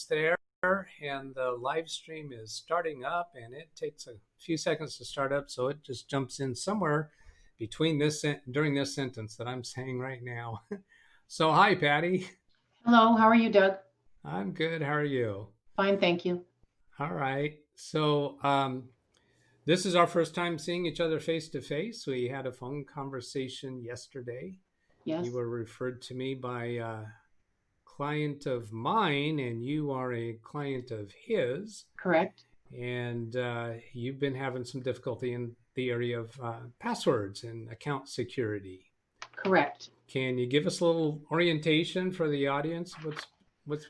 there, and the live stream is starting up, and it takes a few seconds to start up, so it just jumps in somewhere between during this sentence that I'm saying right now. So hi, Patty. Hello, how are you, Doug? I'm good. How are you? Fine, thank you. All right. So this is our first time seeing each other face to face. We had a phone conversation yesterday. You Yes, were referred to me by a client of mine, and you are a client of his. correct. And you've been having some difficulty in the area of passwords and account security. Correct. Can you give us a little orientation for the audience?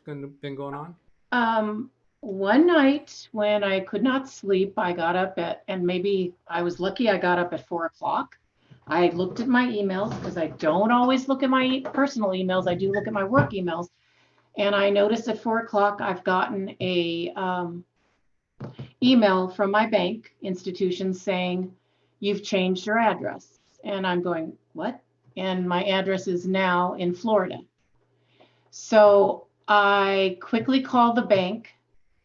Been going on? Um, One night when I could not sleep, I got up and maybe I was lucky I got up at 4 o'clock. I looked at my emails because I don't always look at my personal emails. I do look at my work emails. And I noticed at 4 o'clock I've gotten a email from my bank institution saying, you've changed your address. And I'm going, what? And my address is now in Florida. So I quickly called the bank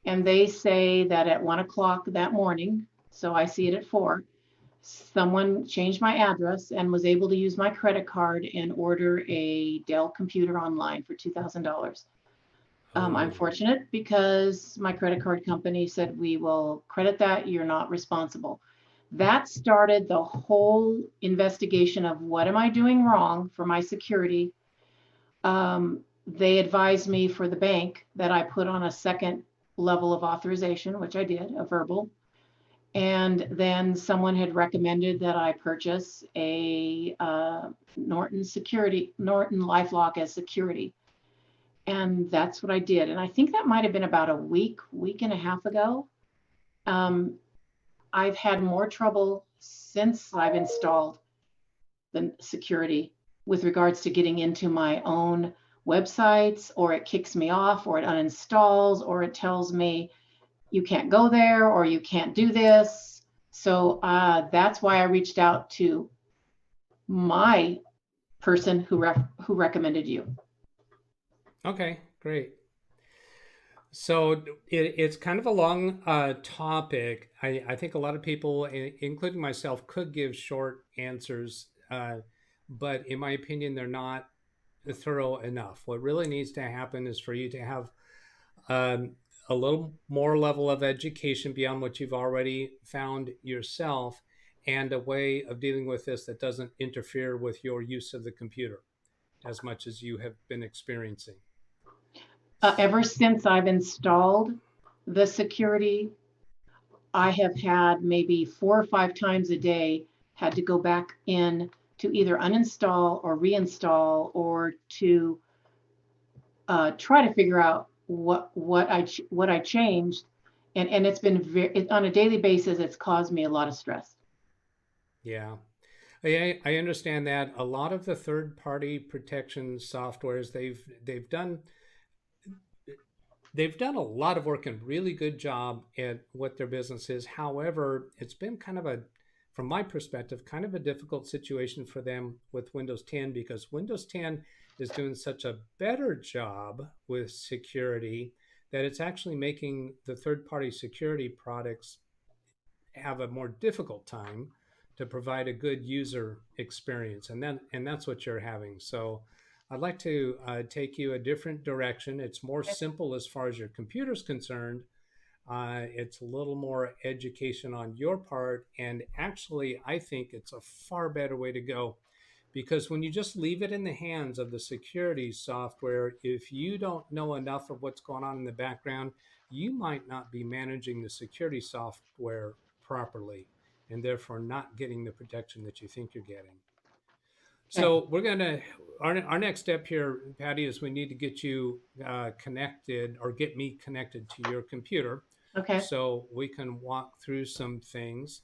and they say that at 1 o'clock that morning, so I see it at 4, someone changed my address and was able to use my credit card and order a Dell computer online for $2,000. I'm Oh, fortunate because my credit card company said we will credit that, you're not responsible. That started the whole investigation of what am I doing wrong for my security. They advised me for the bank that I put on a second level of authorization, which I did, a verbal. And then someone had recommended that I purchase a Norton LifeLock as security. And that's what I did. And I think that might have been about a week and a half ago. Um, I've had more trouble since I've installed the security with regards to getting into my own websites, or it kicks me off, or it uninstalls, or it tells me you can't go there, or you can't do this. So that's why I reached out to my person who recommended you. okay, great. So it's kind of a long topic. I think a lot of people, including myself, could give short answers, but in my opinion, they're not thorough enough. What really needs to happen is for you to have um, a little more level of education beyond what you've already found yourself, and a way of dealing with this that doesn't interfere with your use of the computer as much as you have been experiencing. Ever since I've installed the security, I have had maybe 4 or 5 times a day had to go back in to either uninstall or reinstall, or to try to figure out what I changed, and it's been on a daily basis. It's caused me a lot of stress. Yeah, I understand that. A lot of the third-party protection softwares they've done a lot of work and really good job at what their business is. However, it's been kind of from my perspective, kind of a difficult situation for them with Windows 10, because Windows 10 is doing such a better job with security that it's actually making the third-party security products have a more difficult time to provide a good user experience, and that's what you're having. So I'd like to take you a different direction. It's more simple as far as your computer's concerned. It's a little more education on your part, and actually I think it's a far better way to go, because when you just leave it in the hands of the security software, if you don't know enough of what's going on in the background, you might not be managing the security software properly, and therefore not getting the protection that you think you're getting. Okay. So our next step here, Patty, is we need to get you connected, or get me connected to your computer, Okay. so we can walk through some things.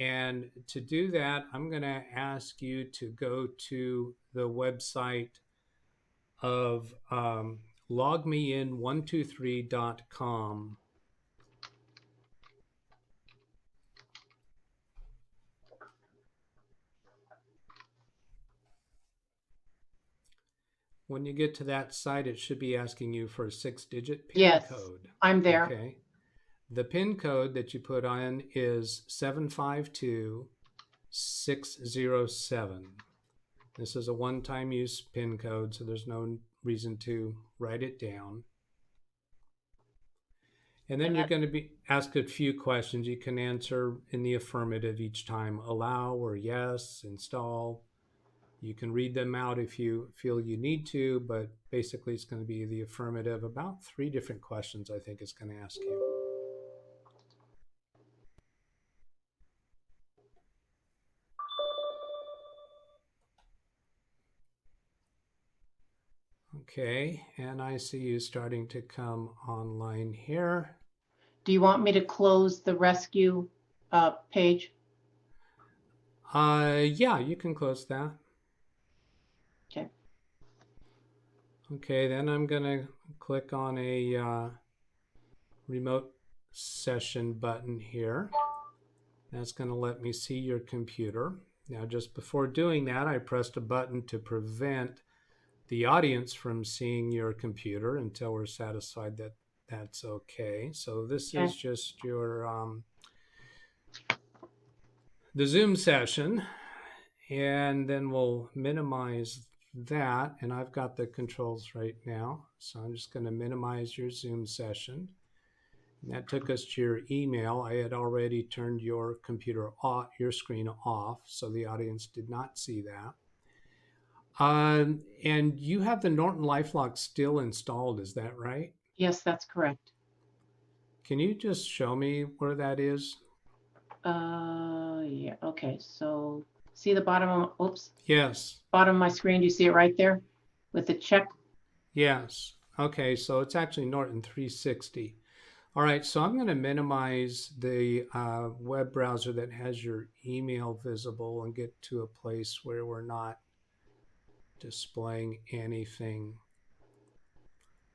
And to do that, I'm going to ask you to go to the website of logmein123.com. when you get to that site, it should be asking you for a 6-digit PIN Yes, code. I'm there. Okay. The PIN code that you put on is 752607. This is a one-time use PIN code, so there's no reason to write it down. And then you're going to be asked a few questions. You can answer in the affirmative each time, allow or yes, install. You can read them out if you feel you need to, but basically it's going to be the affirmative. About 3 different questions I think it's going to ask you. Okay, and I see you starting to come online here. Do you want me to close the rescue page? Yeah, you can close that. Okay. Okay, then I'm going to click on a remote session button here. That's going to let me see your computer. Now, just before doing that, I pressed a button to prevent the audience from seeing your computer until we're satisfied that that's okay. So this is just your the Zoom session, and then we'll minimize that. And I've got the controls right now, so I'm just going to minimize your Zoom session. And that took us to your email. I had already turned your computer off, your screen off, so the audience did not see that. And you have the Norton LifeLock still installed, is that right? Yes, that's correct. Can you just show me where that is? Yeah, okay, so see the bottom of, oops. Yes. Bottom of my screen, do you see it right there with the check? Yes. Okay, so it's actually Norton 360. All right, so I'm going to minimize the web browser that has your email visible and get to a place where we're not displaying anything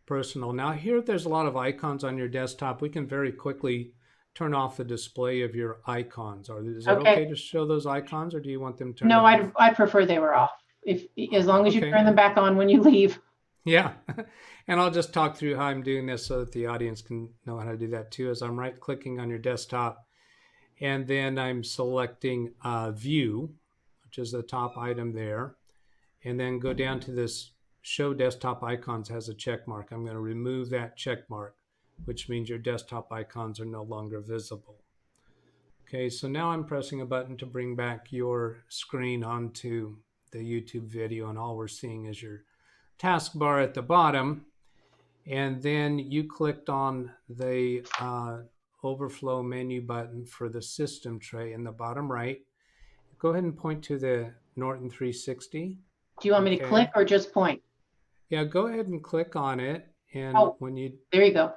personal. Now here there's a lot of icons on your desktop. We can very quickly turn off the display of your icons. Is it okay to show those icons, or do you want them turned off? No, I'd prefer they were off. As long as you Okay. turn them back on when you leave. Yeah, and I'll just talk through how I'm doing this so that the audience can know how to do that too. As I'm right-clicking on your desktop, and then I'm selecting View, which is the top item there, and then go down to this Show Desktop Icons has a check mark. I'm going to remove that check mark, which means your desktop icons are no longer visible. Okay, so now I'm pressing a button to bring back your screen onto the YouTube video, and all we're seeing is your taskbar at the bottom. And then you clicked on the overflow menu button for the system tray in the bottom right. Go ahead and point to the Norton 360. Do you want me to click or just point? Yeah, go ahead and click on it. And when you, there you go.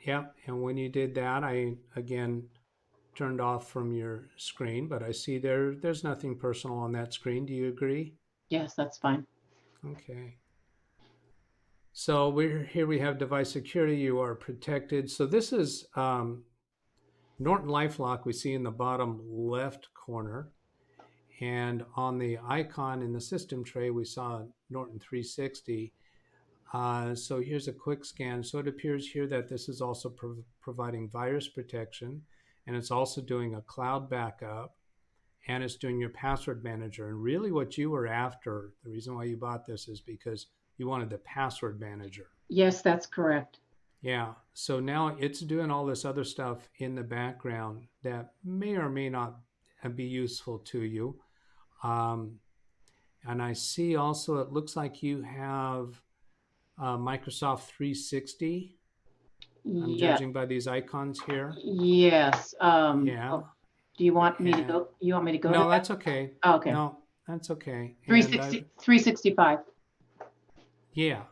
Yeah, and when you did that, I again turned off from your screen, but I see there's nothing personal on that screen. Do you agree? Yes, that's fine. Okay. So here we have device security. You are protected. So this is Norton LifeLock we see in the bottom left corner. And on the icon in the system tray, we saw Norton 360. So here's a quick scan. So it appears here that this is also providing virus protection, and it's also doing a cloud backup, and it's doing your password manager. And really what you were after, the reason why you bought this is because you wanted the password manager. Yes, that's correct. Yeah, so now it's doing all this other stuff in the background that may or may not be useful to you. And I see also it looks like you have Microsoft 360. I'm judging by these icons here. Yes. Yeah. Do you want me to go? You want me to go? No, that's okay. Oh, okay. No, that's okay. 365. Yeah.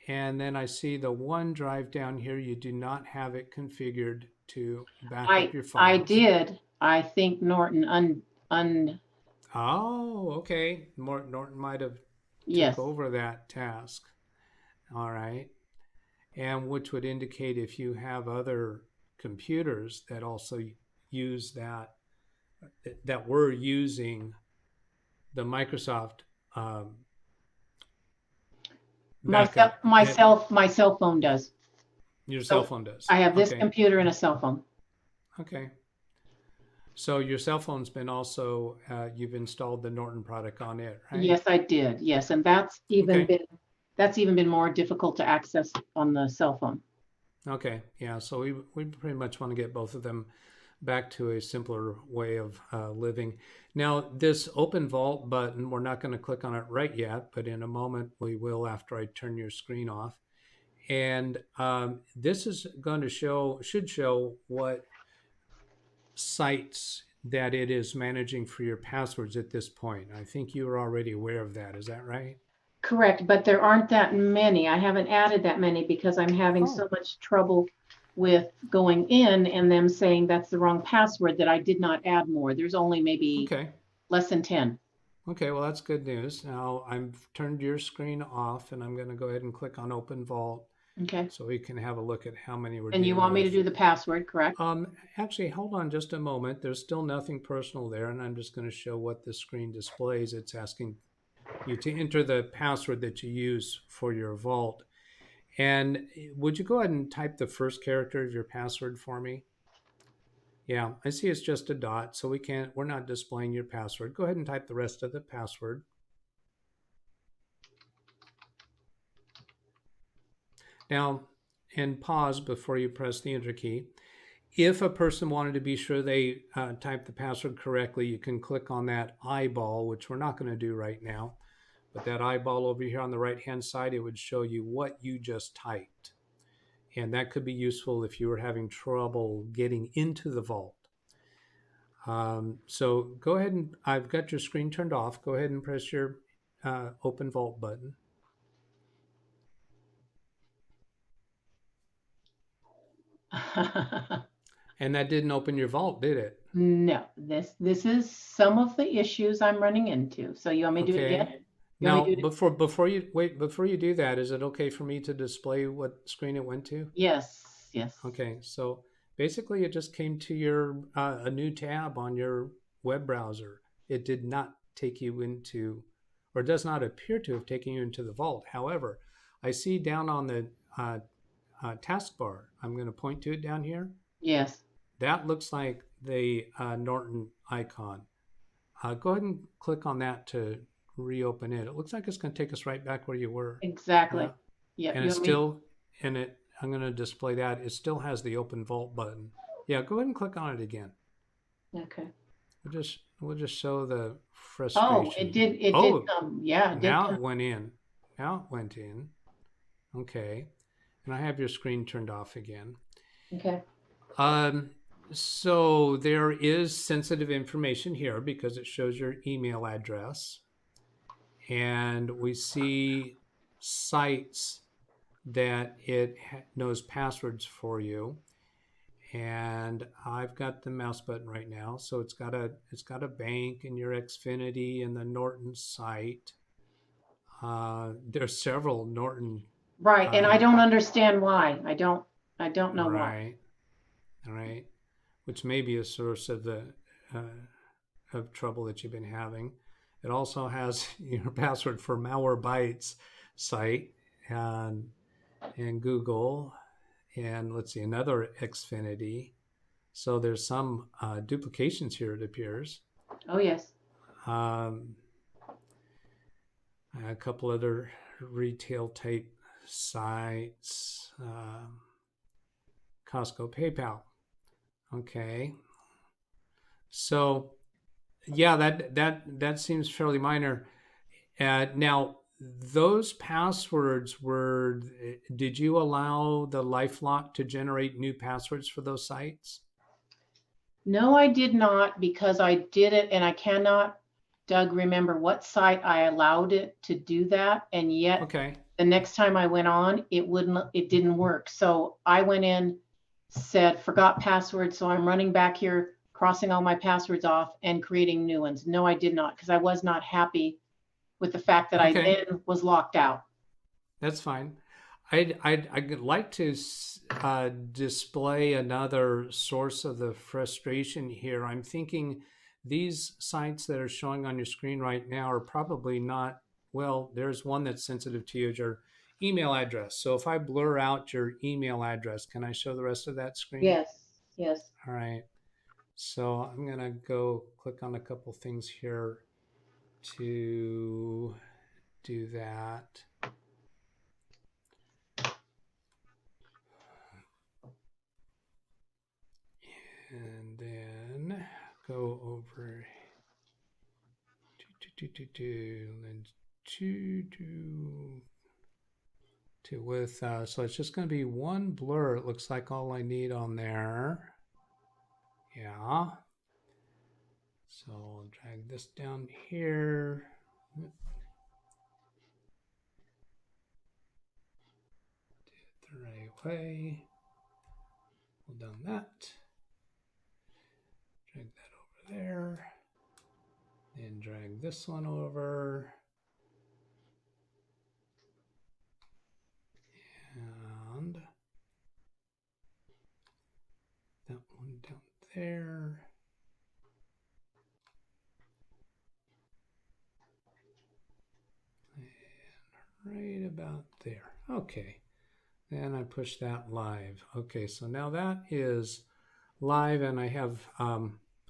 And then I see the OneDrive down here. You do not have it configured to back up your files. I did. I think Norton Oh, okay. Norton might have took over that task. All right. And which would indicate if you have other computers that also use that were using the Microsoft backup. And My cell phone does. your cell So phone does. I have this Okay. computer and a cell phone. Okay. So your cell phone's been also, you've installed the Norton product on it, right? Yes, I did. Yes, and Okay. that's even been more difficult to access on the cell phone. Okay. Yeah. So we pretty much want to get both of them back to a simpler way of living. Now, this open vault button, we're not going to click on it right yet, but in a moment we will after I turn your screen off. And this is going to should show what sites that it is managing for your passwords at this point. I think you are already aware of that. Is that right? Correct, but there aren't that many. I haven't added that many because I'm having so Oh, much trouble with going in and them saying that's the wrong password that I did not add more. There's only maybe okay. less than 10. Okay, well, that's good news. Now I've turned your screen off and I'm going to go ahead and click on Open Vault Okay. so we can have a look at how many we're And you dealing want me to with. do the password, correct? Actually, hold on just a moment. There's still nothing personal there, and I'm just going to show what the screen displays. It's asking you to enter the password that you use for your vault. And would you go ahead and type the first character of your password for me? Yeah, I see it's just a dot, so we're not displaying your password. Go ahead and type the rest of the password. Now, and pause before you press the enter key. If a person wanted to be sure they type the password correctly, you can click on that eyeball, which we're not going to do right now. But that eyeball over here on the right-hand side, it would show you what you just typed. And that could be useful if you were having trouble getting into the vault. So go ahead and, I've got your screen turned off. Go ahead and press your open vault button. And that didn't open your vault, did it? No, this is some of the issues I'm running into. So you want me to do it Okay. again? You want me Now, to do it? before you do that, is it okay for me to display what screen it went to? Yes, yes. Okay, so basically it just came to your a new tab on your web browser. It did not take you into, or does not appear to have taken you into the vault. However, I see down on the taskbar, I'm going to point to it down here. Yes. That looks like the Norton icon. Go ahead and click on that to reopen it. It looks like it's going to take us right back where you were. Exactly. Yeah. Yep. And You it's want me? still, and it, I'm going to display that. It still has the open vault button. Yeah, go ahead and click on it again. Okay. We'll just show the Oh, frustration. it did Oh, come. Yeah, it did now come. it went in. Now it went in. Okay. And I have your screen turned off again. Okay. Um, so there is sensitive information here because it shows your email address. And we see sites that it knows passwords for you. And I've got the mouse button right now, so it's got a bank and your Xfinity and the Norton site. There's several Norton. Right. And I Uh, don't understand why. I don't know why. right, right, which may be a source of the uh, of trouble that you've been having. It also has your password for Malwarebytes site and Google, and let's see, another Xfinity. So there's some duplications here, it appears. Oh, yes. Um, a couple other retail type sites, Costco, PayPal. Okay. So yeah, that seems fairly minor. Now, those passwords were, did you allow the LifeLock to generate new passwords for those sites? No, I did not because I did it and I cannot, Doug, remember what site I allowed it to do that. And yet Okay. the next time I went on, it didn't work. So I went in, said, forgot password. So I'm running back here, crossing all my passwords off and creating new ones. No, I did not because I was not happy with the fact that I Okay. then was locked out. That's fine. I'd like to display another source of the frustration here. I'm thinking these sites that are showing on your screen right now are probably not, well, there's one that's sensitive to you, your email address. So if I blur out your email address, can I show the rest of that screen? Yes, yes. All right. So I'm going to go click on a couple things here to do that. And then go over to with so it's just going to be one blur. It looks like all I need on there. Yeah. So I'll drag this down here. Do it the right way. Hold down that. Drag that over there. And drag this one over. And that one down there. And right about there. Okay. Then I push that live. Okay, so now that is live, and I have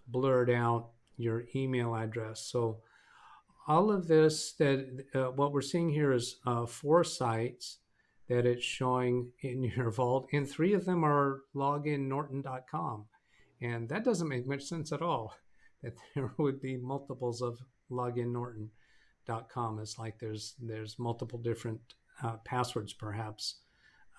blurred out your email address. So all of this, that what we're seeing here is 4 sites that it's showing in your vault, and 3 of them are loginnorton.com. And that doesn't make much sense at all, that there would be multiples of loginnorton.com. It's like there's multiple different passwords perhaps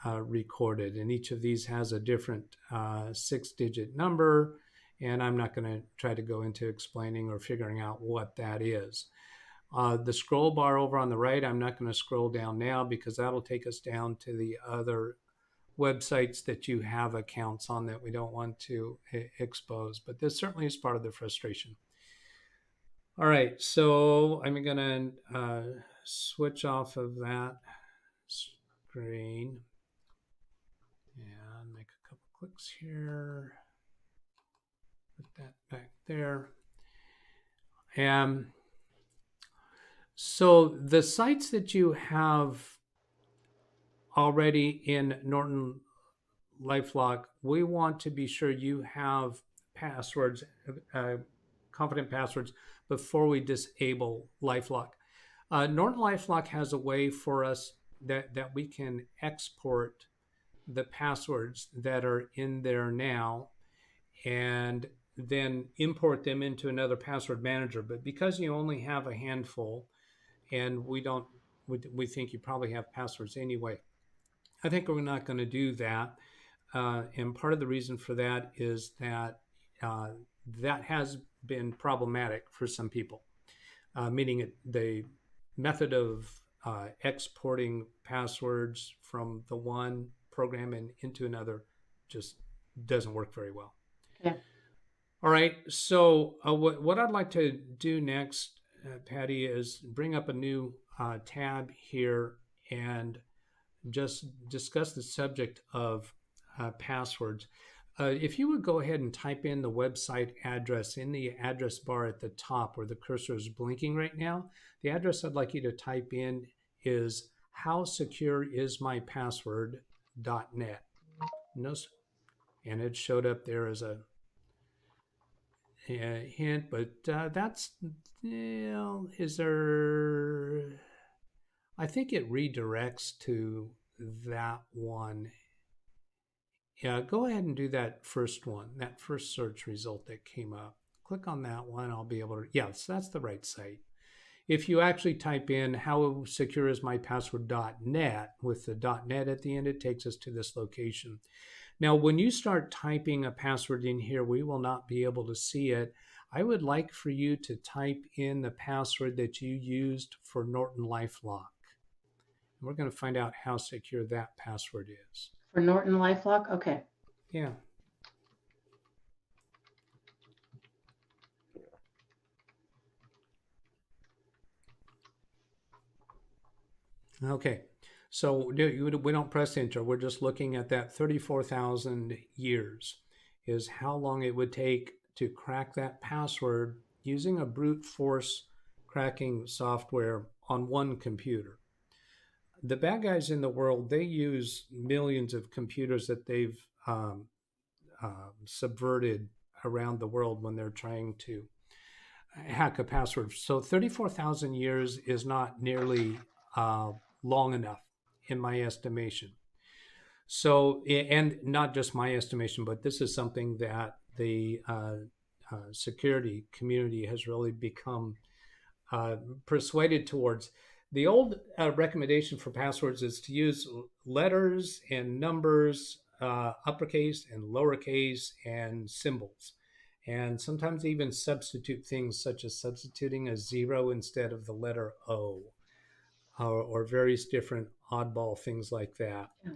recorded, and each of these has a different 6-digit number, and I'm not going to try to go into explaining or figuring out what that is. The scroll bar over on the right, I'm not going to scroll down now because that'll take us down to the other websites that you have accounts on that we don't want to expose, but this certainly is part of the frustration. All right, so I'm going to switch off of that screen and make a couple clicks here. Put that back there. And so the sites that you have already in Norton LifeLock, we want to be sure you have passwords, confident passwords, before we disable LifeLock. Norton LifeLock has a way for us that we can export the passwords that are in there now and then import them into another password manager. But because you only have a handful, and we think you probably have passwords anyway, I think we're not going to do that. And part of the reason for that is that that has been problematic for some people, meaning the method of exporting passwords from the one program and into another just doesn't work very well. Yeah. All right. So what I'd like to do next, Patti, is bring up a new tab here and just discuss the subject of passwords. If you would go ahead and type in the website address in the address bar at the top where the cursor is blinking right now, the address I'd like you to type in is howsecureismypassword.net. And it showed up there as a hint, but that's, is there, I think it redirects to that one. Yeah, go ahead and do that first one, that first search result that came up. Click on that one. I'll be able to, yes, that's the right site. If you actually type in howsecureismypassword.net with the .net at the end, it takes us to this location. Now, when you start typing a password in here, we will not be able to see it. I would like for you to type in the password that you used for Norton LifeLock. We're going to find out how secure that password is. For Norton LifeLock? Okay. Yeah. Okay. So we don't press enter. We're just looking at that 34,000 years is how long it would take to crack that password using a brute force cracking software on one computer. the bad guys in the world, they use millions of computers that they've subverted around the world when they're trying to hack a password. So 34,000 years is not nearly long enough in my estimation. So, and not just my estimation, but this is something that the security community has really become persuaded towards. The old recommendation for passwords is to use letters and numbers, uppercase and lowercase, and symbols. And sometimes even substitute things such as substituting a zero instead of the letter O, or various different oddball things like that. Yeah.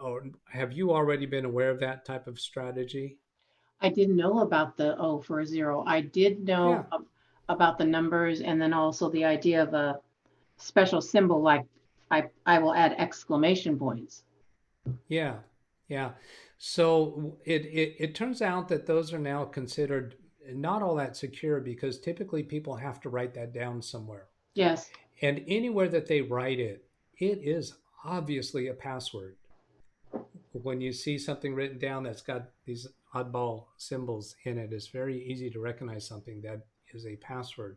Or have you already been aware of that type of strategy? I didn't know about the O for a zero. I did Yeah, know about the numbers, and then also the idea of a special symbol like I will add exclamation points. yeah, yeah. So it turns out that those are now considered not all that secure because typically people have to write that down somewhere. Yes. And anywhere that they write it, it is obviously a password. When you see something written down that's got these oddball symbols in it, it's very easy to recognize something that is a password.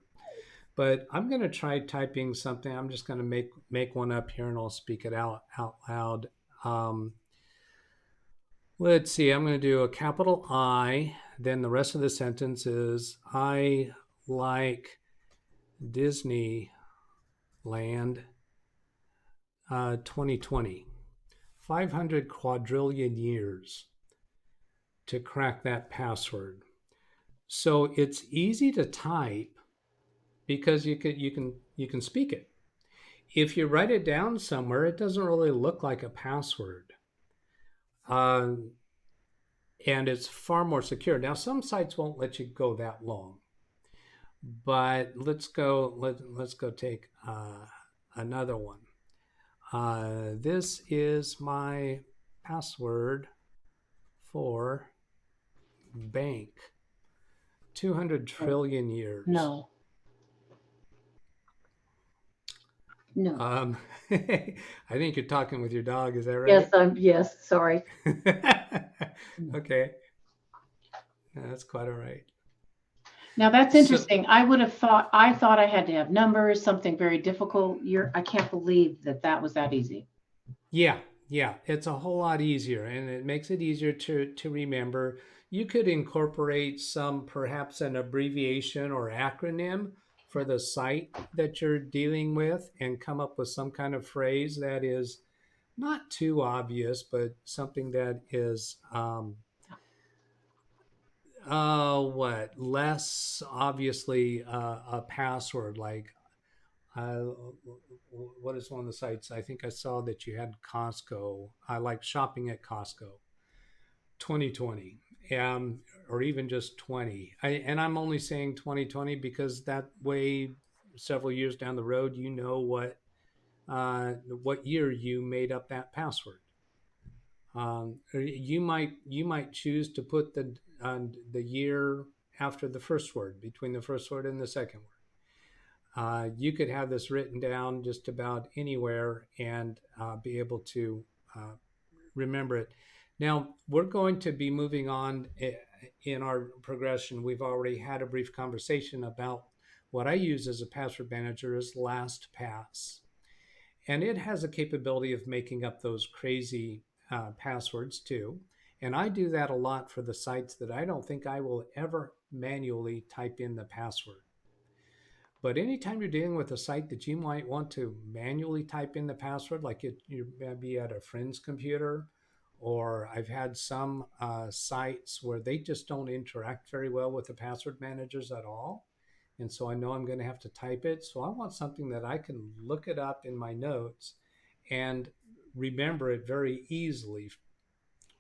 But I'm going to try typing something. I'm just going to make one up here and I'll speak it out loud. Um, let's see. I'm going to do a capital I. Then the rest of the sentence is I like Disneyland 2020. 500 quadrillion years to crack that password. So it's easy to type because you can speak it. If you write it down somewhere, it doesn't really look like a password, um, and it's far more secure. Now, some sites won't let you go that long, but let's go take another one. This is my password for bank. 200 Oh, trillion years. no. No. I think you're talking with your dog. Is that Yes, right? yes, sorry. Okay, that's quite all right. Now that's So, interesting. I thought I had to have numbers, something very difficult. I can't believe that that was that easy. yeah, yeah, it's a whole lot easier, and it makes it easier to remember. You could incorporate some, perhaps an abbreviation or acronym for the site that you're dealing with, and come up with some kind of phrase that is not too obvious, but something that is what less obviously a password, like uh, what is one of the sites? I think I saw that you had Costco. I like shopping at Costco 2020, or even just 20. And I'm only saying 2020 because that way several years down the road you know what year you made up that password. You might choose to put the year after the first word, between the first word and the second word. You could have this written down just about anywhere and be able to uh, remember it. Now, we're going to be moving on in our progression. We've already had a brief conversation about what I use as a password manager is LastPass. And it has a capability of making up those crazy passwords too. And I do that a lot for the sites that I don't think I will ever manually type in the password. But anytime you're dealing with a site that you might want to manually type in the password, like you may be at a friend's computer, or I've had some sites where they just don't interact very well with the password managers at all. And so I know I'm going to have to type it. So I want something that I can look it up in my notes and remember it very easily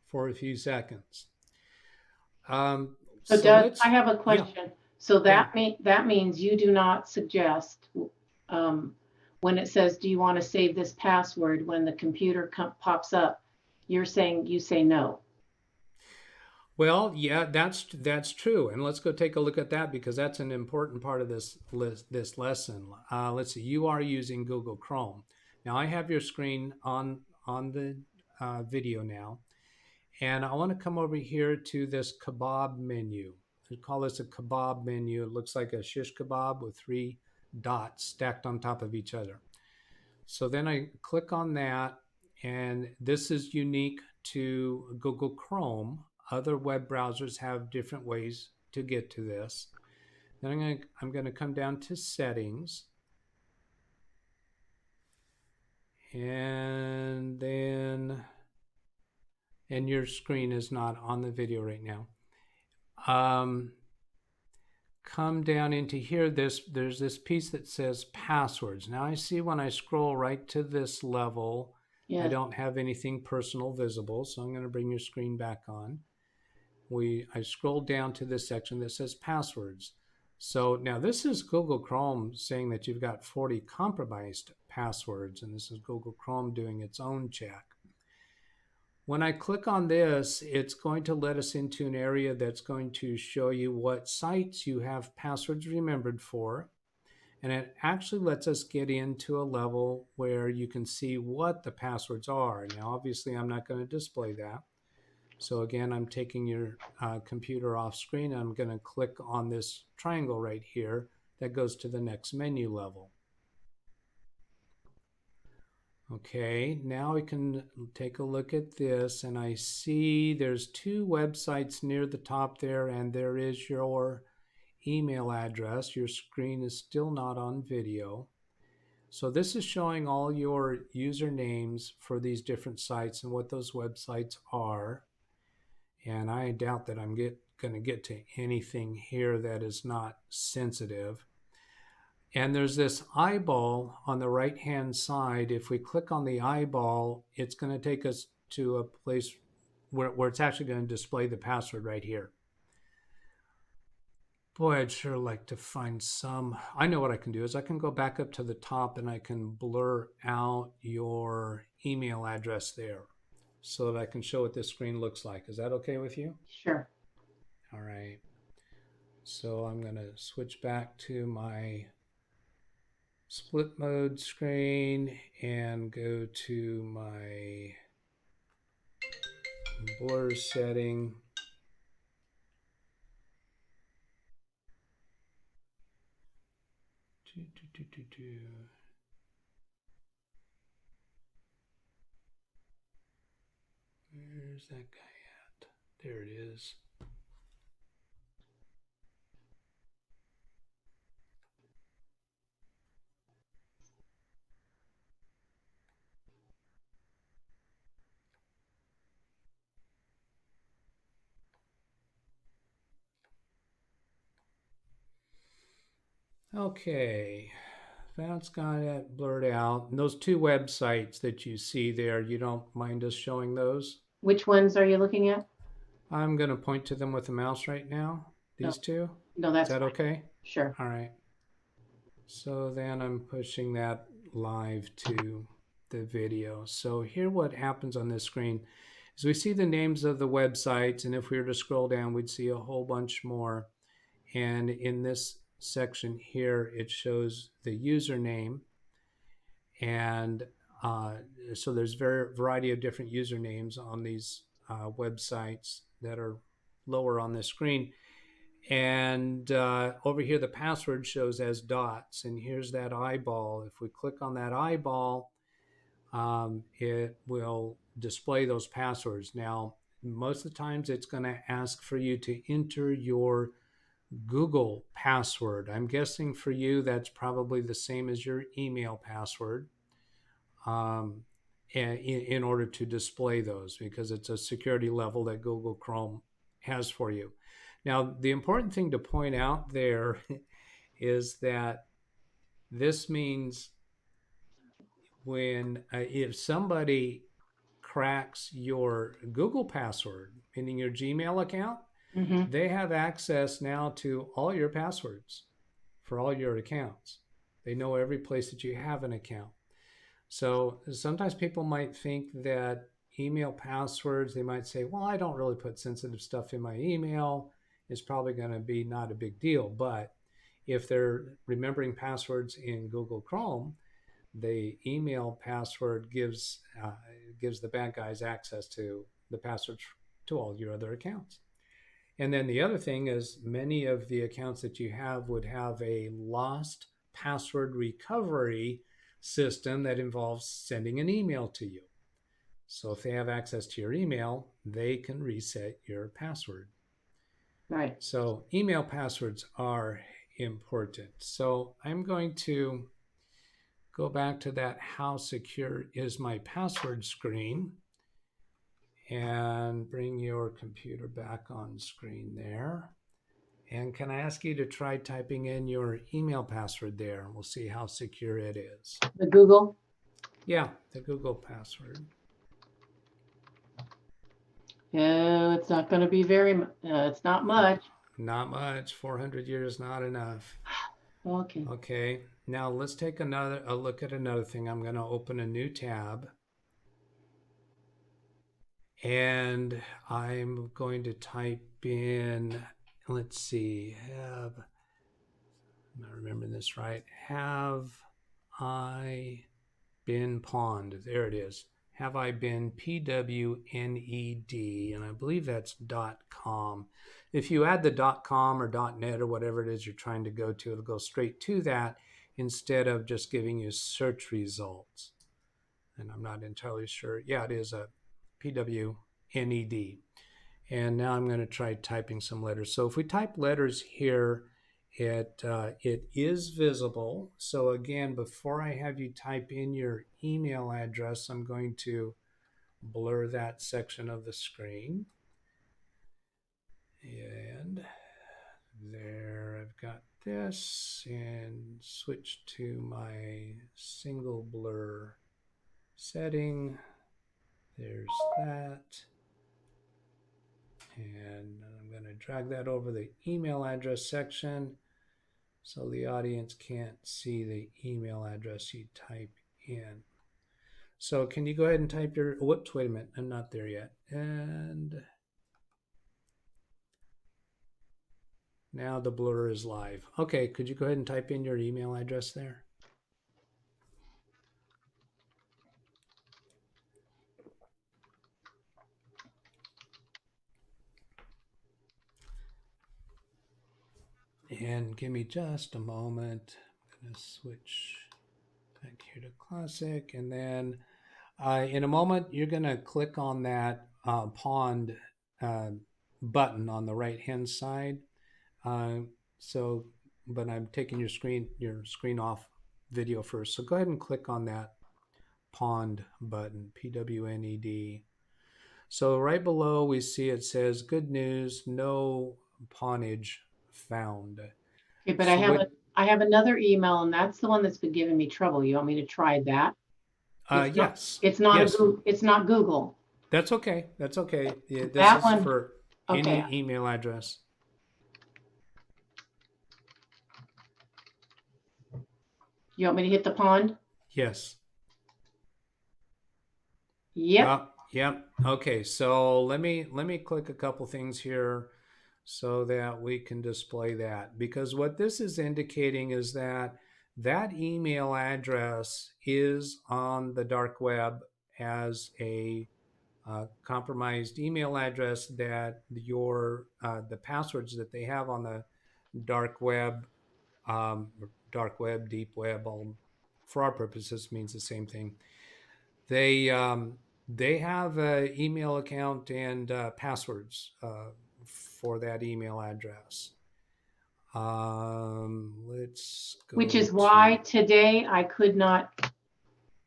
for a few seconds. Um, So so Doug, I let's, have a yeah, question. So yeah. that means you do not suggest um, when it says, "Do you want to save this password?" When the computer pops up, you're saying you say no. Well, yeah, that's true, and let's go take a look at that because that's an important part of this lesson. Let's see, you are using Google Chrome. Now I have your screen on the video now, and I want to come over here to this kebab menu. We call this a kebab menu. It looks like a shish kebab with three dots stacked on top of each other. So then I click on that, and this is unique to Google Chrome. Other web browsers have different ways to get to this. Then I'm going to come down to settings, and then, and your screen is not on the video right now. Come down into here, there's this piece that says passwords. Now I see when I scroll right to this level, I Yes. don't have anything personal visible, so I'm going to bring your screen back on. I scroll down to this section that says passwords. So now this is Google Chrome saying that you've got 40 compromised passwords, and this is Google Chrome doing its own check. When I click on this, it's going to let us into an area that's going to show you what sites you have passwords remembered for. And it actually lets us get into a level where you can see what the passwords are. Now, obviously, I'm not going to display that. So again, I'm taking your computer off screen. And I'm going to click on this triangle right here that goes to the next menu level. Okay, now we can take a look at this, and I see there's two websites near the top there, and there is your email address. Your screen is still not on video. So this is showing all your usernames for these different sites and what those websites are. And I doubt that I'm going to get to anything here that is not sensitive. And there's this eyeball on the right hand side. If we click on the eyeball, it's going to take us to a place where it's actually going to display the password right here. Boy, I'd sure like to find some. I know what I can do is I can go back up to the top and I can blur out your email address there so that I can show what this screen looks like. Is that okay with you? Sure. All right. So I'm going to switch back to my split mode screen and go to my blur setting. Where's that guy at? There it is. Okay, that's got it blurred out. And those two websites that you see there, you don't mind us showing those? Which ones are you looking at? I'm going to point to them with the mouse right now. No, These two. no, Is that's that fine. okay? Sure. All right. So then I'm pushing that live to the video. So here what happens on this screen is we see the names of the websites, and if we were to scroll down, we'd see a whole bunch more. And in this section here, it shows the username. And so there's variety of different usernames on these websites that are lower on the screen. And over here, the password shows as dots. And here's that eyeball. If we click on that eyeball, it will display those passwords. Now, most of the times it's going to ask for you to enter your Google password. I'm guessing for you that's probably the same as your email password in order to display those, because it's a security level that Google Chrome has for you. Now, the important thing to point out there is that this means when if somebody cracks your Google password, meaning your Gmail account, they have access now to all your passwords for all your accounts. They know every place that you have an account. So sometimes people might think that email passwords, they might say, well, I don't really put sensitive stuff in my email. It's probably going to be not a big deal. But if they're remembering passwords in Google Chrome, the email password gives gives the bad guys access to the passwords to all your other accounts. And then the other thing is many of the accounts that you have would have a lost password recovery system that involves sending an email to you. So if they have access to your email, they can reset your password. Right. So email passwords are important. So I'm going to go back to that how secure is my password screen and bring your computer back on screen there. And can I ask you to try typing in your email password there? We'll see how secure it is. The Google. Yeah, the Google password. It's not going to be very, it's not much. Not much. 400 years, not enough. Okay. Okay, now let's take a look at another thing. I'm going to open a new tab. And I'm going to type in, let's see, I'm not remembering this right. Have I been pawned? There it is. Have I been PWNED? And I believe that's .com. If you add the .com or .net or whatever it is you're trying to go to, it'll go straight to that instead of just giving you search results. And I'm not entirely sure. Yeah, it is a PWNED. And now I'm going to try typing some letters. So if we type letters here, it is visible. So again, before I have you type in your email address, I'm going to blur that section of the screen. And there, I've got this, and switch to my single blur setting. There's that. And I'm going to drag that over the email address section so the audience can't see the email address you type in. So can you go ahead and type your, whoops, wait a minute, I'm not there yet. And now the blur is live. Okay, could you go ahead and type in your email address there? And give me just a moment. I'm going to switch back here to classic. And then in a moment, you're going to click on that pawned button on the right-hand side. But I'm taking your screen off video first. So go ahead and click on that pawned button, PWNED. So right below we see it says, good news, no pawnage found. Okay, but So I have another email, and that's the one that's been giving me trouble. You want me to try that? Yes. It's not Yes. it's not Google. That's okay. That's okay. Yeah, this That is one, for okay. any email address. You want me to hit the pond? Yes. Yep. Yep. Okay. So let me click a couple things here so that we can display that, because what this is indicating is that that email address is on the dark web as a compromised email address, that the passwords that they have on the dark web, deep web, all for our purposes means the same thing. They have an email account and passwords for that email address. Let's go. Which is why today I could not.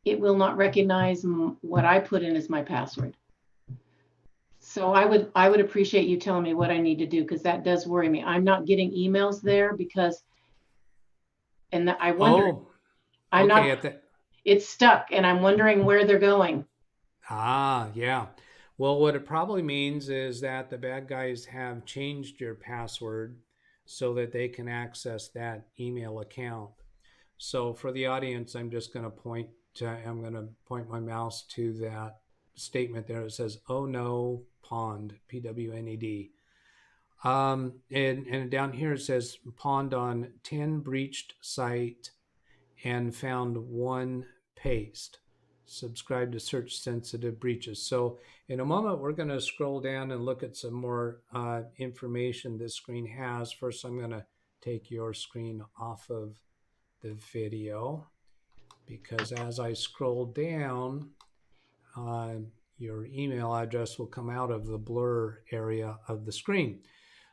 It will not recognize what I put in as my password. So I would appreciate you telling me what I need to do, because that does worry me. I'm not getting emails there because, and I wonder. Oh, I'm okay. not. It's stuck, and I'm wondering where they're going. Yeah. Well, what it probably means is that the bad guys have changed your password so that they can access that email account. So for the audience, I'm going to point my mouse to that statement there. It says, "Oh no, pawned," PWNED. And down here it says pawned on 10 breached site and found 1 paste. Subscribe to search sensitive breaches. So in a moment, we're going to scroll down and look at some more information this screen has. First, I'm going to take your screen off of the video, because as I scroll down, your email address will come out of the blur area of the screen.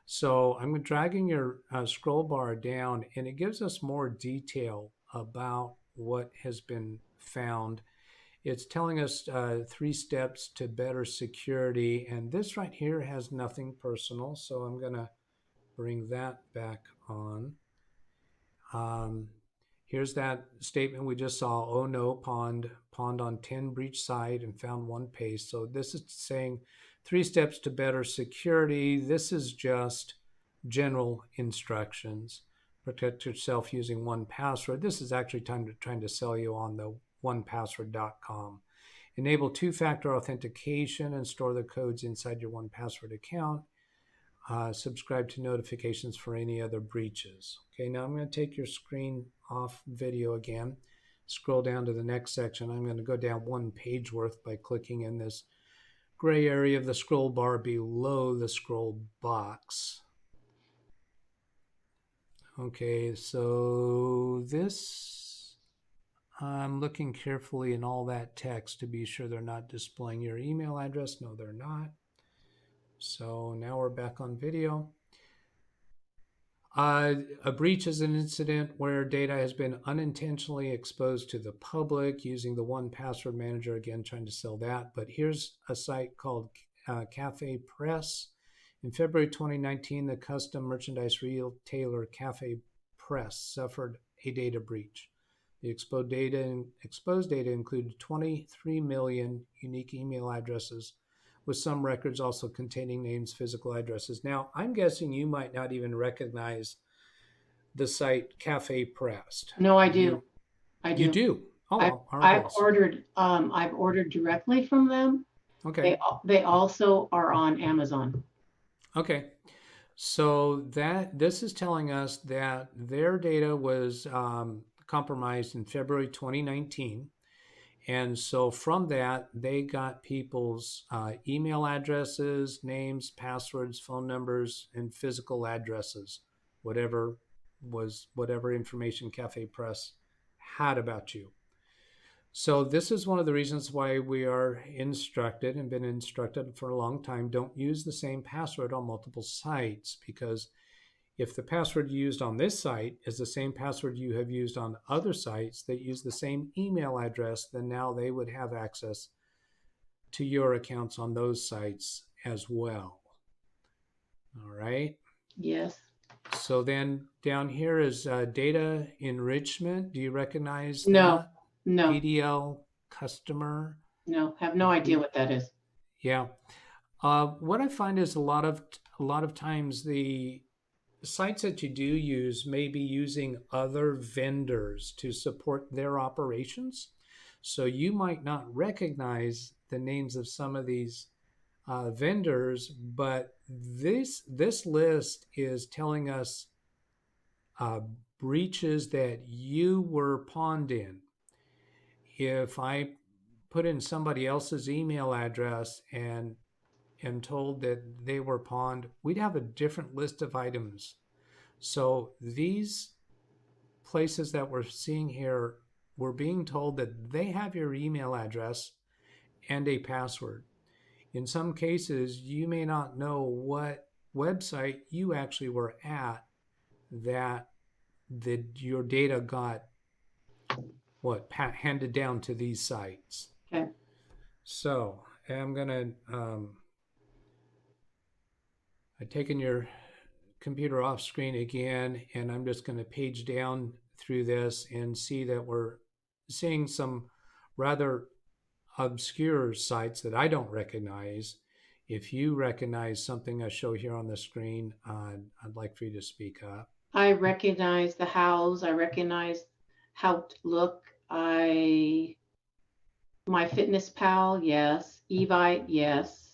So I'm dragging your scroll bar down, and it gives us more detail about what has been found. It's telling us 3 steps to better security, and this right here has nothing personal, so I'm going to bring that back on. Here's that statement we just saw. Oh no, pawned on 10 breach site and found 1 paste. So this is saying 3 steps to better security. This is just general instructions. Protect yourself using 1Password. This is actually trying to sell you on the 1Password.com. Enable 2-factor authentication and store the codes inside your 1Password account. Subscribe to notifications for any other breaches. Okay, now I'm going to take your screen off video again. Scroll down to the next section. I'm going to go down 1 page worth by clicking in this gray area of the scroll bar below the scroll box. Okay, so this, I'm looking carefully in all that text to be sure they're not displaying your email address. No, they're not. So now we're back on video. A breach is an incident where data has been unintentionally exposed to the public using the 1Password manager. Again, trying to sell that. But here's a site called Cafe Press. In February 2019, the custom merchandise retailer Cafe Press suffered a data breach. The exposed data included 23 million unique email addresses, with some records also containing names, physical addresses. Now, I'm guessing you might not even recognize the site Cafe Press. No, I do. I do. You do? Oh, well, I've ordered directly from them. Okay. They also are on Amazon. Okay. So this is telling us that their data was compromised in February 2019. And so from that, they got people's email addresses, names, passwords, phone numbers, and physical addresses, whatever information Cafe Press had about you. So this is one of the reasons why we are instructed and been instructed for a long time, don't use the same password on multiple sites, because if the password used on this site is the same password you have used on other sites that use the same email address, then now they would have access to your accounts on those sites as well. All right. Yes. So then down here is data enrichment. Do you recognize that? No. PDL customer? No, have no idea what that is. Yeah. What I find is a lot of times the sites that you do use may be using other vendors to support their operations. So you might not recognize the names of some of these vendors, but this list is telling us breaches that you were pawned in. If I put in somebody else's email address and am told that they were pawned, we'd have a different list of items. So these places that we're seeing here, we're being told that they have your email address and a password. In some cases, you may not know what website you actually were at that your data got handed down to these sites. Okay. So I'm gonna I've taken your computer off screen again, and I'm just going to page down through this and see that we're seeing some rather obscure sites that I don't recognize. If you recognize something I show here on the screen, I'd like for you to speak up. I recognize the hows. I recognize how to look. My Fitness Pal, yes. Evite, yes.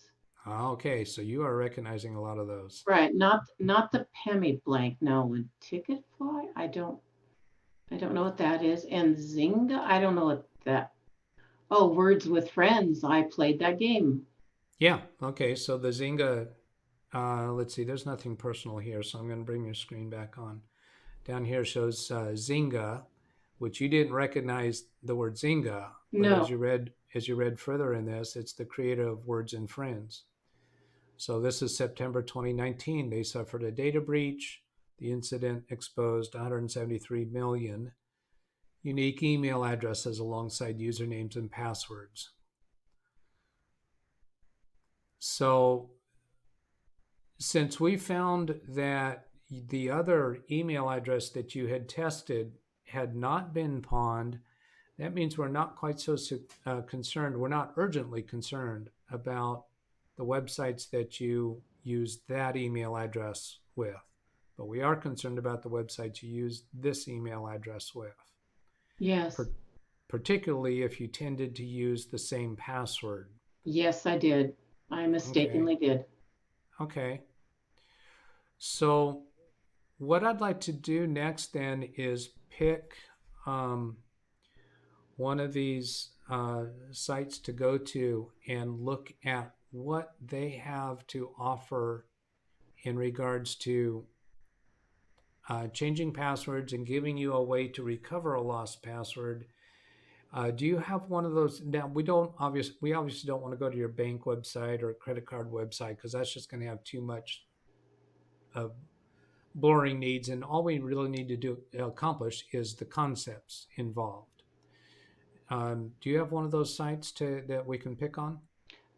Okay, so you are recognizing a lot of those. Right, not the Pemmy blank. No, Ticketfly. I don't know what that is. And Zynga. I don't know what that. Oh, Words with Friends. I played that game. Yeah. Okay. So the Zynga, let's see, there's nothing personal here. So I'm going to bring your screen back on. Down here shows Zynga, which you didn't recognize the word Zynga, but No. as you read further in this, it's the creator of Words and Friends. So this is September 2019. They suffered a data breach. The incident exposed 173 million unique email addresses alongside usernames and passwords. So since we found that the other email address that you had tested had not been pawned, that means we're not quite so concerned. We're not urgently concerned about the websites that you use that email address with, but we are concerned about the websites you use this email address with. Yes. Particularly if you tended to use the same password. Yes, I did. I mistakenly did. Okay. So what I'd like to do next then is pick one of these sites to go to and look at what they have to offer in regards to changing passwords and giving you a way to recover a lost password. Do you have one of those? Now we obviously don't want to go to your bank website or credit card website because that's just going to have too much of blurring needs, and all we really need to accomplish is the concepts involved. Do you have one of those sites that we can pick on?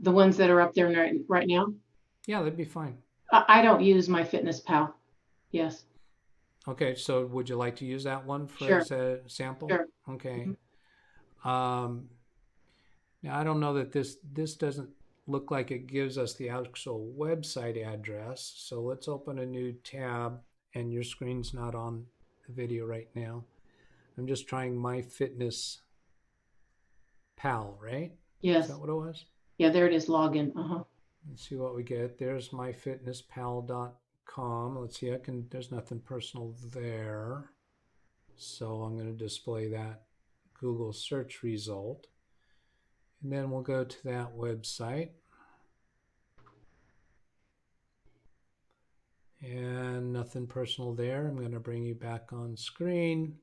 The ones that are up there right now? Yeah, that'd be fine. I don't use MyFitnessPal. Yes. Okay, so would you like to use that one Sure. as a sample? Sure. Okay. Mm-hmm. Now I don't know that this doesn't look like it gives us the actual website address. So let's open a new tab, and your screen's not on the video right now. I'm just trying MyFitnessPal, right? Yes. Is that what it was? Yeah, there it is. Login. Let's see what we get. There's myfitnesspal.com. Let's see. There's nothing personal there. So I'm going to display that Google search result. And then we'll go to that website. And nothing personal there. I'm going to bring you back on screen.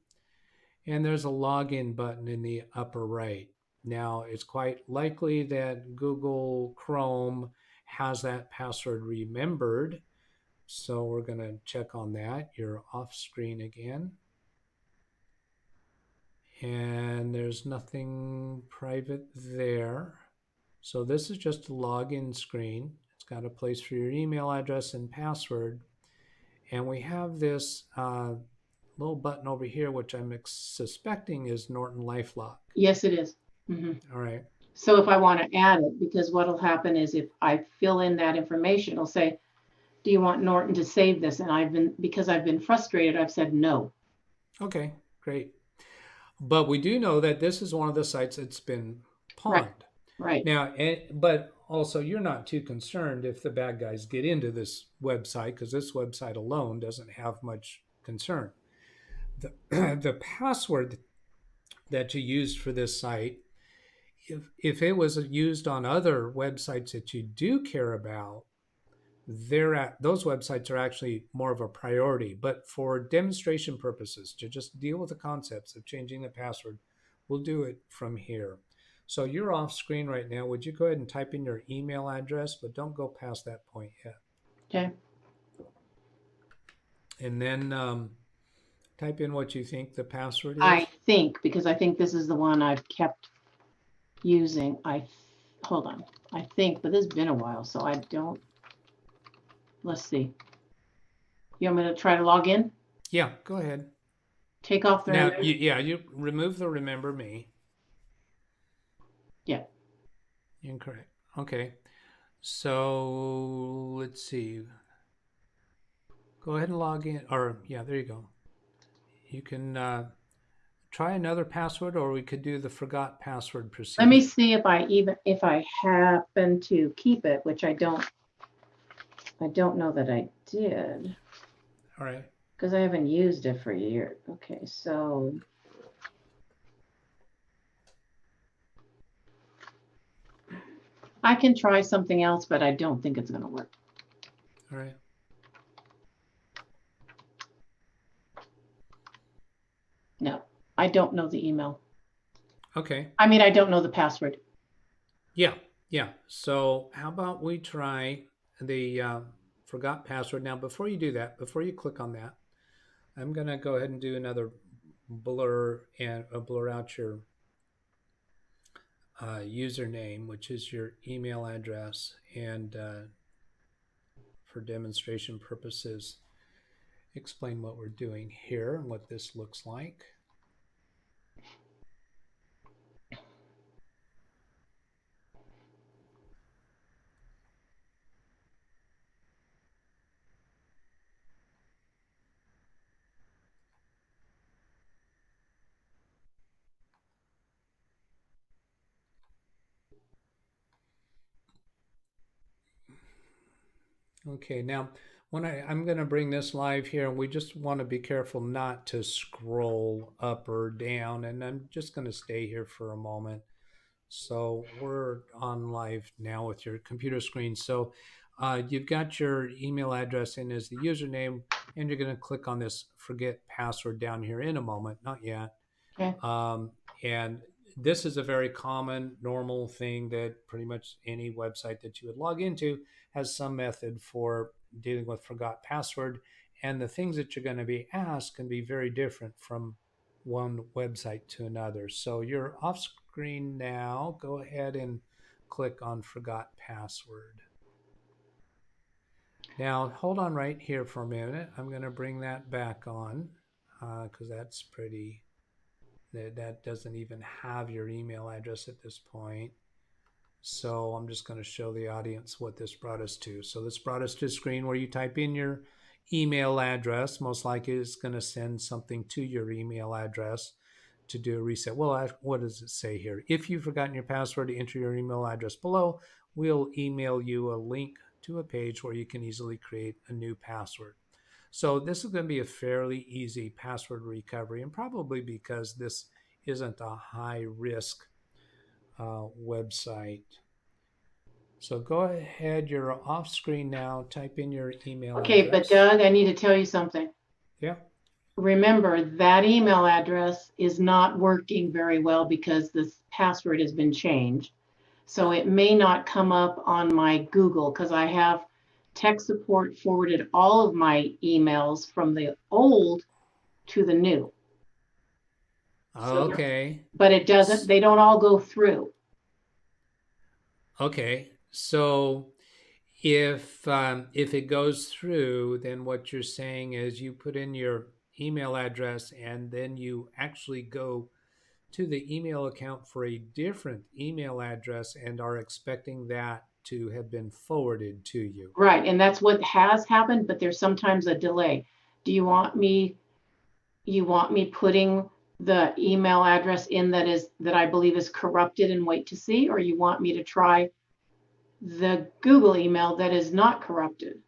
And there's a login button in the upper right. Now, it's quite likely that Google Chrome has that password remembered. So we're going to check on that. You're off screen again. And there's nothing private there. So this is just a login screen. It's got a place for your email address and password. And we have this little button over here, which I'm suspecting is Norton LifeLock. Yes, it is. Mm-hmm. All right. So if I want to add it, because what will happen is if I fill in that information, it'll say, do you want Norton to save this? And because I've been frustrated, I've said no. Okay, great. But we do know that this is one of the sites that's been pawned. Right. Now, but also you're not too concerned if the bad guys get into this website, because this website alone doesn't have much concern. The password that you used for this site, if it was used on other websites that you do care about, those websites are actually more of a priority. But for demonstration purposes, to just deal with the concepts of changing the password, we'll do it from here. So you're off screen right now. Would you go ahead and type in your email address, but don't go past that point yet. Okay. And then type in what you think the password is. Because I think this is the one I've kept using. Hold on. I think, but this has been a while, so I don't. Let's see. You want me to try to log in? Yeah, go ahead. Take off the. Now, you remove the remember me. Yeah. Incorrect. Okay. So let's see. Go ahead and log in. Or yeah, there you go. You can try another password, or we could do the forgot password procedure. Let me see if I happen to keep it, which I don't know that I did. All right. Because I haven't used it for a year. Okay, so I can try something else, but I don't think it's going to work. All right. No, I don't know the email. Okay. I mean, I don't know the password. Yeah. Yeah. So how about we try the forgot password. Now, before you do that, before you click on that, I'm going to go ahead and do another blur and blur out your username, which is your email address, and for demonstration purposes, explain what we're doing here and what this looks like. Okay, now when I'm going to bring this live here, and we just want to be careful not to scroll up or down, and I'm just going to stay here for a moment. So we're on live now with your computer screen. So you've got your email address in as the username, and you're going to click on this forget password down here in a moment, not yet. Okay. And this is a very common, normal thing that pretty much any website that you would log into has some method for dealing with forgot password. And the things that you're going to be asked can be very different from one website to another. So you're off screen now. Go ahead and click on forgot password. Now, hold on right here for a minute. I'm going to bring that back on because that's pretty that doesn't even have your email address at this point. So I'm just going to show the audience what this brought us to. So this brought us to a screen where you type in your email address. Most likely it's going to send something to your email address to do a reset. Well, what does it say here? If you've forgotten your password, enter your email address below. We'll email you a link to a page where you can easily create a new password. So this is going to be a fairly easy password recovery, and probably because this isn't a high risk website. So go ahead, you're off screen now. Type in your email Okay, address. but Doug, I need to tell you something. Yeah. Remember, that email address is not working very well because this password has been changed. So it may not come up on my Google because I have tech support forwarded all of my emails from the old to the new. Okay. So, but it doesn't, they don't all go through. Okay. So if it goes through, then what you're saying is you put in your email address and then you actually go to the email account for a different email address and are expecting that to have been forwarded to you. Right, and that's what has happened, but there's sometimes a delay. Do you want me putting the email address in that I believe is corrupted and wait to see, or you want me to try the Google email that is not corrupted?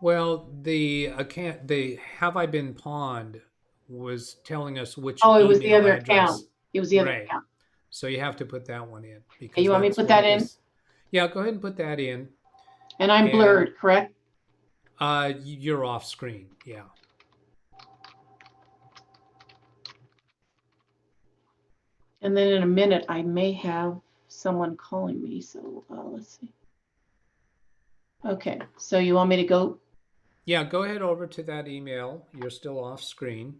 Well, the account, the Have I Been Pawned was telling us which Oh, it was the email other address. account. It was the other Right. account. So you have to put that one in Okay, because you want me to that's put that what in? this. Yeah, go ahead and put that in. And I'm And blurred, correct? you're off screen. Yeah. And then in a minute, I may have someone calling me. So let's see. Okay, so you want me to go? Yeah, go ahead over to that email. You're still off screen.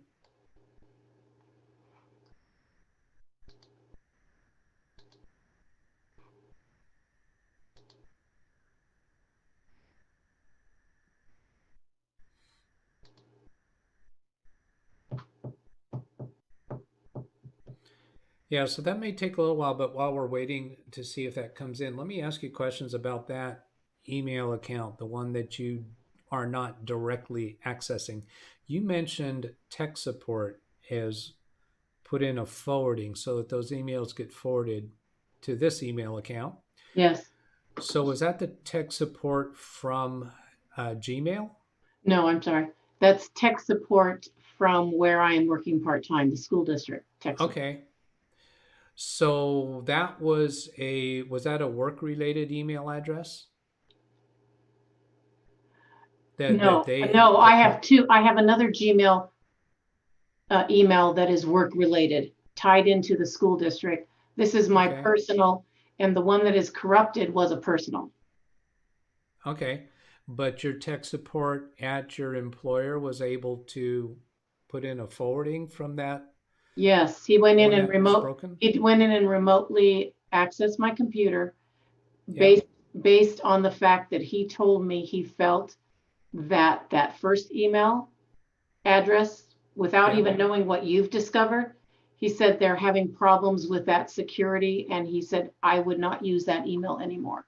Yeah, so that may take a little while, but while we're waiting to see if that comes in, let me ask you questions about that email account, the one that you are not directly accessing. You mentioned tech support has put in a forwarding so that those emails get forwarded to this email account. Yes. So was that the tech support from Gmail? No, I'm sorry. That's tech support from where I am working part-time, the school district tech support. Okay. So that was that a work-related email address that No, they no, I that have two. I have another Gmail email that is work related, tied into the school district. This is my okay. personal, and the one that is corrupted was a personal. Okay. But your tech support at your employer was able to put in a forwarding from that Yes, he went in one and that was remote. broken? It went in and remotely accessed my computer Yeah. based based on the fact that he told me he felt that that first email address, without Yeah. even knowing what you've discovered, he said they're having problems with that security, and he said I would not use that email anymore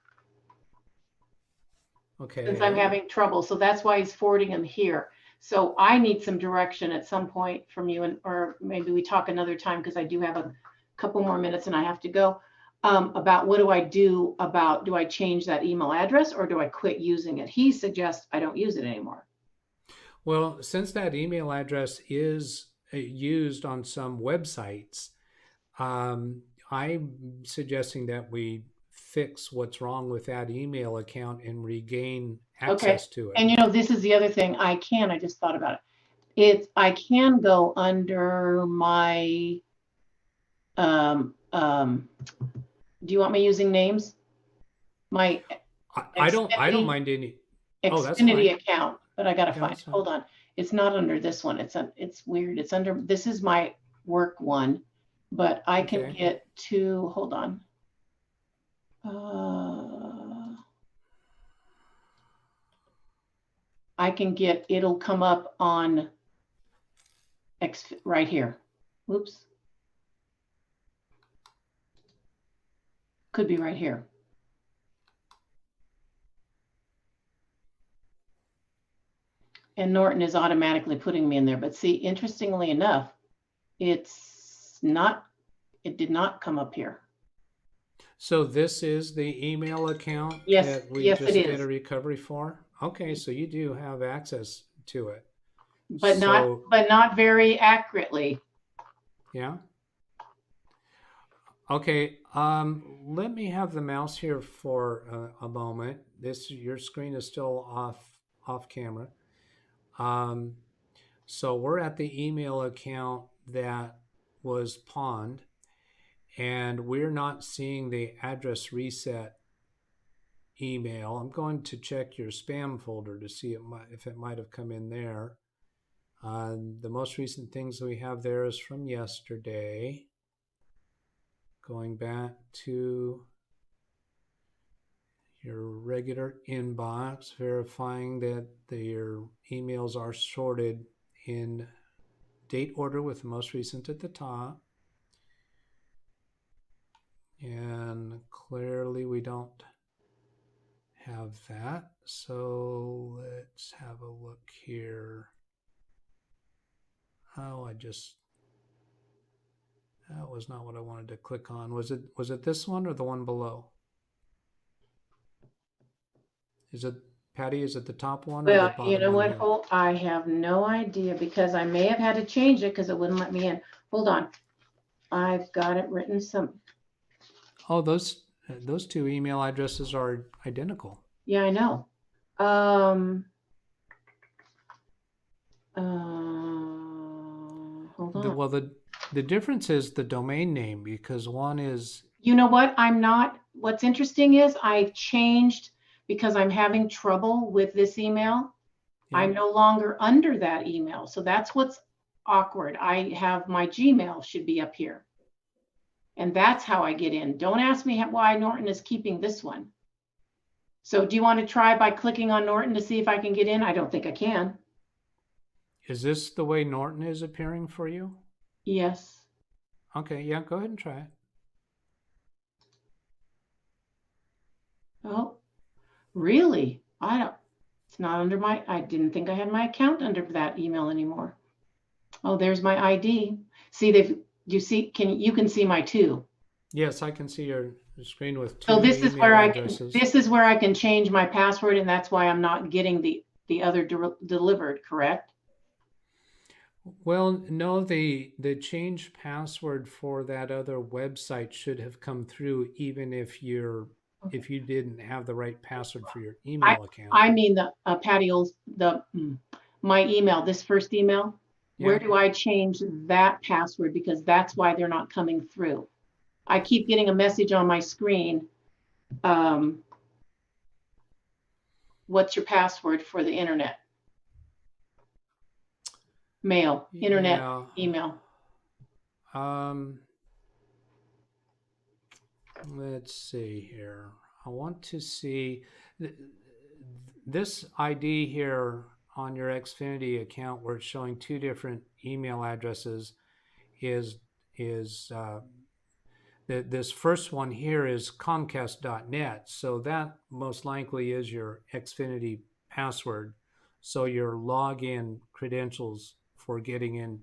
since I'm Okay. having trouble. So that's why he's forwarding them here. So I need some direction at some point from you, and or maybe we talk another time because I do have a couple more minutes and I have to go. About what do I do about, do I change that email address or do I quit using it? He suggests I don't use it anymore. Well, since that email address is used on some websites, I'm suggesting that we fix what's wrong with that email account and regain Okay. access to it. And this is the other thing I just thought about it. I can go under my, do you want me using names? My I don't Xfinity, mind any. Oh, that's Xfinity fine. account, but I gotta Yeah, find, that's fine. hold on. It's not under this one. It's weird. It's under, this is my work one, but I can Okay. get to, hold on. Uh, I can get, it'll come up on X right here. Whoops. Could be right here. And Norton is automatically putting me in there. But see, interestingly enough, it's not, it did not come up here. So this is the email account Yes, that we yes, it just did a is. recovery for? Okay, so you do have access to it. But So, not very accurately. yeah. Okay, let me have the mouse here for a moment. Your screen is still off camera. Um, so we're at the email account that was pawned, and we're not seeing the address reset email. I'm going to check your spam folder to see if it might have come in there. The most recent things we have there is from yesterday. Going back to your regular inbox, verifying that your emails are sorted in date order with the most recent at the top. And clearly we don't have that. So let's have a look here. Oh, that was not what I wanted to click on. Was it this one or the one below? Is it, Patty, is it the top one or the Well, you bottom know one what? here? Hold, I have no idea because I may have had to change it because it wouldn't let me in. Hold on. I've got it written some. Oh, those two email addresses are identical. Yeah, I know. Um, hold The, on. well, the difference is the domain name because one is You know what? I'm not, what's interesting is I changed because I'm having trouble with this email. yeah. I'm no longer under that email. So that's what's awkward. I have my Gmail should be up here. And that's how I get in. Don't ask me why Norton is keeping this one. So do you want to try by clicking on Norton to see if I can get in? I don't think I can. Is this the way Norton is appearing for you? Yes. Okay, yeah, go ahead and try it. Oh, really? I don't, it's not under my, I didn't think I had my account under that email anymore. Oh, there's my ID. See, you see, you can see my two. Yes, I can see your screen with So two email addresses. this is where I can change my password, and that's why I'm not getting the other delivered, correct? Well, no, the change password for that other website should have come through even Okay. if you didn't have the right password for your I email account. I mean the Patty my email, this first email. Where Yeah. do I change that password? Because that's why they're not coming through. I keep getting a message on my screen. Um, what's your password for the internet? Mail, internet, Yeah. email. Um, let's see here. I want to see this ID here on your Xfinity account where it's showing two different email addresses is is this first one here is Comcast.net. So that most likely is your Xfinity password. So your login credentials for getting in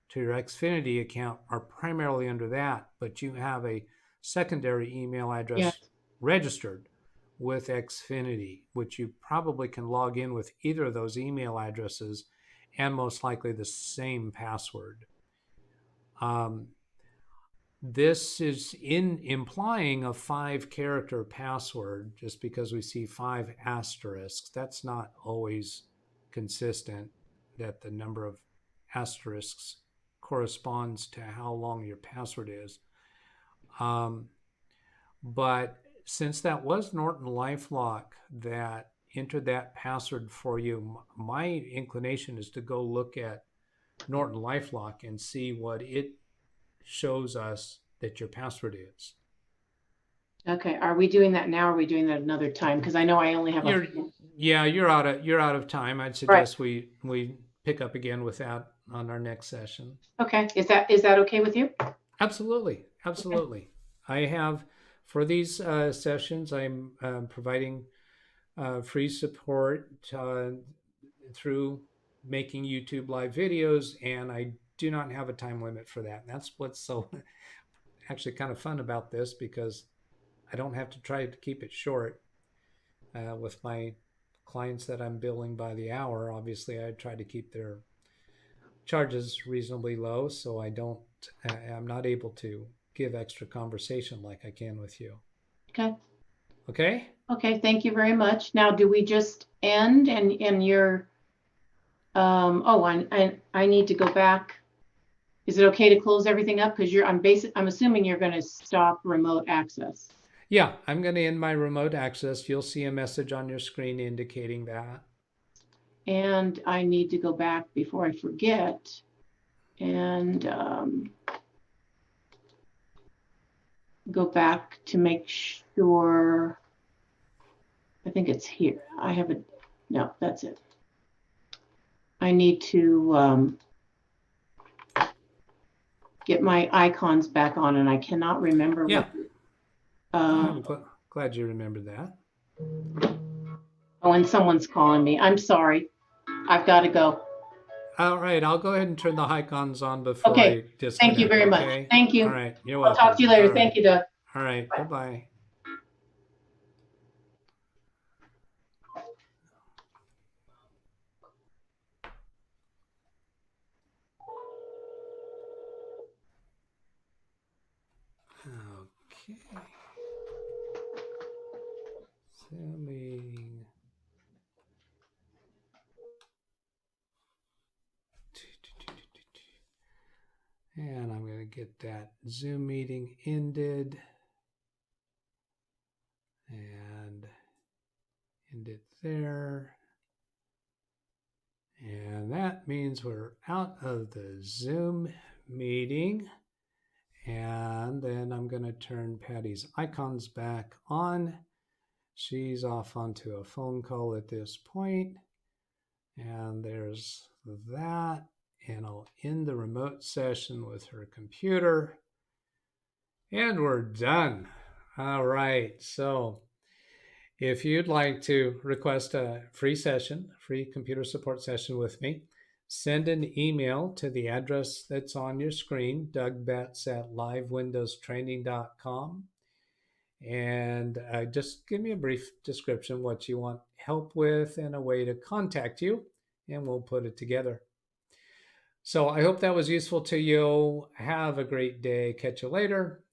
to your Xfinity account are primarily under that, but you have a secondary email Yes. address registered with Xfinity, which you probably can log in with either of those email addresses and most likely the same password. Um, this is in implying a 5 character password just because we see 5 asterisks. That's not always consistent that the number of asterisks corresponds to how long your password is. Um, but since that was Norton LifeLock that entered that password for you, my inclination is to go look at Norton LifeLock and see what it shows us that your password is. Okay. Are we doing that now? Or are we doing that another time? Because I know I only have a You're few. yeah, you're out of time. I'd Right. suggest we pick up again with that on our next session. Okay. Is that okay with you? Absolutely, Okay. absolutely. I have for these sessions, I'm providing free support through making YouTube live videos, and I do not have a time limit for that. And that's what's so actually kind of fun about this because I don't have to try to keep it short. With my clients that I'm billing by the hour, obviously I try to keep their charges reasonably low, so I'm not able to give extra conversation like I can with you. Okay. Okay? Okay. Thank you very much. Now, do we just end and you're, oh, I need to go back. Is it okay to close everything up? Because I'm assuming you're going to stop remote access. Yeah, I'm going to end my remote access. You'll see a message on your screen indicating that. And I need to go back before I forget and go back to make sure. I think it's here. No, that's it. I need to get my icons back on, and I cannot remember Yeah, what. I'm glad you remembered that. Oh, and someone's calling me. I'm sorry. I've got to go. All right, I'll go ahead and turn the icons on before Okay. I Thank you disconnect, very much. okay? Thank All you. right, you're I'll talk welcome. to you All later. Thank right. you, Doug. All right, Bye. bye-bye. Okay. Zoom meeting. And I'm going to get that Zoom meeting ended and end it there. And that means we're out of the Zoom meeting. And then I'm going to turn Patty's icons back on. She's off onto a phone call at this point. And there's that. And I'll end the remote session with her computer. And we're done. All right. So if you'd like to request a free session, free computer support session with me, send an email to the address that's on your screen, DougBetts at LiveWindowsTraining.com. And just give me a brief description what you want help with and a way to contact you, and we'll put it together. So I hope that was useful to you. Have a great day. Catch you later.